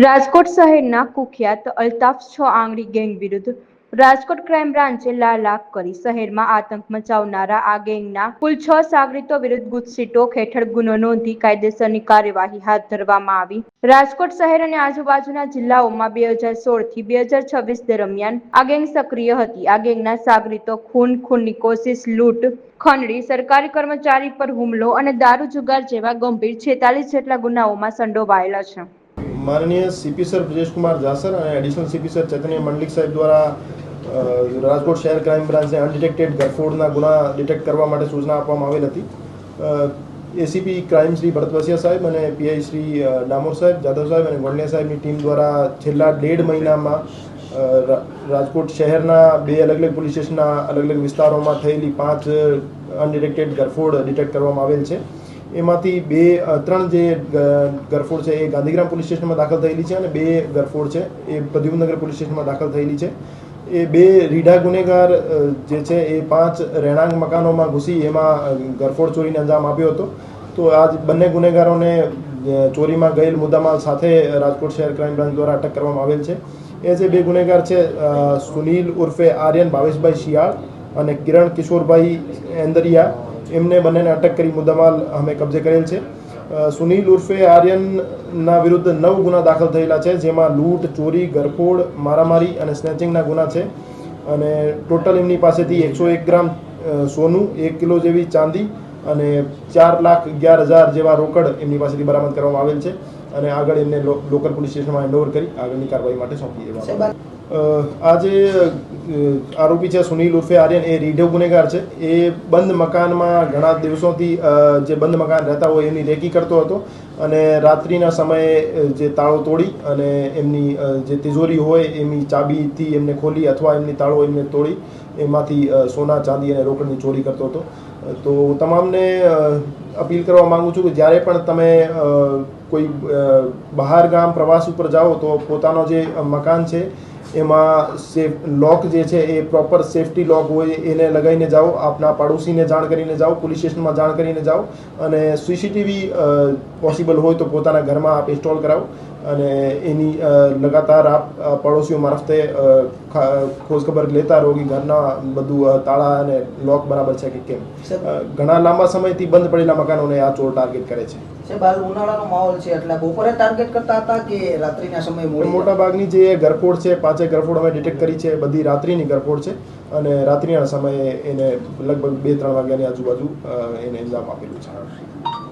રાજકોટ શહેરના કુખ્યાત અલ્તાફ છ આંગળી ગેંગ વિરુદ્ધ રાજકોટ ક્રાઇમ બ્રાન્ચે લાલાક કરી શહેરમાં આતંક મચાવનારા આ ગેંગના કુલ 6 સાગરીતો વિરુદ્ધ ગુજસીટોક હેઠળ ગુનો નોંધી કાયદેસરની કાર્યવાહી હાથ ધરવામાં આવી. રાજકોટ શહેર અને આજુબાજુના જિલ્લાઓમાં 2016 થી 2026 દરમિયાન આ ગેંગ સક્રિય હતી. આ ગેંગના સાગરીતો ખૂનની કોશિશ, લૂંટ, ખંડણી, સરકારી કર્મચારી પર હુમલો અને દારૂ જુગાર જેવા ગંભીર 46 જેટલા ગુનાઓમાં સંડોવાયેલા છે. माननीय सीपी सर ब्रजेश कुमार जासर और एडिशनल सीपी सर चैतन्य मंडलिक साहेब द्वारा राजकोट शहर क्राइम ब्रांच ने अनडिटेक्टेड गरफोड़ना गुना डिटेक्ट करवा माटे सूचना आपवामां आवेल हती. एसीपी क्राइम श्री भरतवसिया साहेब और पीआई श्री डामोर साहेब, जाधव साहेब और गोंडिया साहेब टीम द्वारा छेल्ला 1.5 महीना में राजकोट शहरना 2 अलग अलग पुलिस स्टेशन अलग अलग विस्तारों में थयेली 5 अनडिटेक्टेड गरफोड़ डिटेक्ट करवामां आवेल छे. एमांथी 3 जे गरफोड़ है गांधीग्राम पुलिस स्टेशन में दाखल थयेली है और 2 गरफोड़ है ये प्रद्युम्ननगर पुलिस स्टेशन में दाखल थयेली है. ये 2 રીઢા ગુનેગાર જે છે એ 5 રહેણાંક મકાનોમાં ઘૂસી એમાં ગરફોડ ચોરીને અંજામ આપ્યો હતો. તો આજ બંને ગુનેગારોને ચોરીમાં ગયેલ મુદ્દામાલ સાથે રાજકોટ શહેર ક્રાઇમ બ્રાન્ચ દ્વારા અટક કરવામાં આવેલ છે. એ જે 2 ગુનેગાર છે સુનિલ ઉર્ફે આર્યન ભાવેશભાઈ શિયાળ અને કિરણ કિશોરભાઈ એંદરિયા, એમને બંનેને અટક કરી મુદ્દામાલ અમે કબજે કરેલ છે. સુનિલ ઉર્ફે આર્યનના વિરુદ્ધ 9 ગુના દાખલ થયેલા છે, જેમાં લૂંટ, ચોરી, ગરફોડ, મારામારી અને સ્નેચિંગના ગુના છે. અને ટોટલ એમની પાસેથી 101 ગ્રામ સોનું, 1 કિલો જેવી ચાંદી અને 4,11,000 જેવા રોકડ એમની પાસેથી બરામદ કરવામાં આવેલ છે. અને આગળ એમને લોકલ પોલીસ સ્ટેશનમાં હેન્ડઓવર કરી આગળની કાર્યવાહી માટે સોંપી દેવામાં આ જે આરોપી છે સુનિલ ઉર્ફે આર્યન એ રીઢો ગુનેગાર છે. એ બંધ મકાનમાં ઘણા દિવસોથી જે બંધ મકાન રહેતા હોય એની રેકી કરતો હતો અને રાત્રિના સમયે જે તાળો તોડી અને એમની જે તિજોરી હોય એમની ચાબીથી એમને ખોલી અથવા એમની તાળો એમને તોડી એમાંથી સોના, ચાંદી અને રોકડની ચોરી કરતો હતો. તો તમામને અપીલ કરવા માગું છું કે જ્યારે પણ તમે કોઈ બહાર ગામ પ્રવાસ ઉપર જાઓ તો પોતાનો જે મકાન છે એમાં લોક જે છે એ પ્રોપર સેફટી લોક હોય એને લગાવીને જાઓ. આપના પાડોશીને જાણ કરીને જાઓ, પોલીસ સ્ટેશનમાં જાણ કરીને જાઓ અને સીસીટીવી પોસિબલ હોય તો પોતાના ઘરમાં આપ ઇન્સ્ટોલ કરાવો અને એની લગાતાર આપ પડોશીઓ મારફતે ખોજખબર લેતા રહો કે ઘરના બધું તાળા અને લોક બરાબર છે કે કેમ. ઘણા લાંબા સમયથી બંધ પડેલા મકાનોને આ ચોર ટાર્ગેટ કરે છે. ઉનાળાનો માહોલ છે એટલે બપોરે ટાર્ગેટ કરતા હતા કે રાત્રિના સમયે? મોટા ભાગની જે ગરફોડ છે 5 ગરફોડ અમે ડિટેક્ટ કરી છે, બધી રાત્રિની ગરફોડ છે અને રાત્રિના સમયે એને લગભગ 2-3 વાગ્યાની આજુબાજુ એને ઇલ્ઝામ આપેલું છે.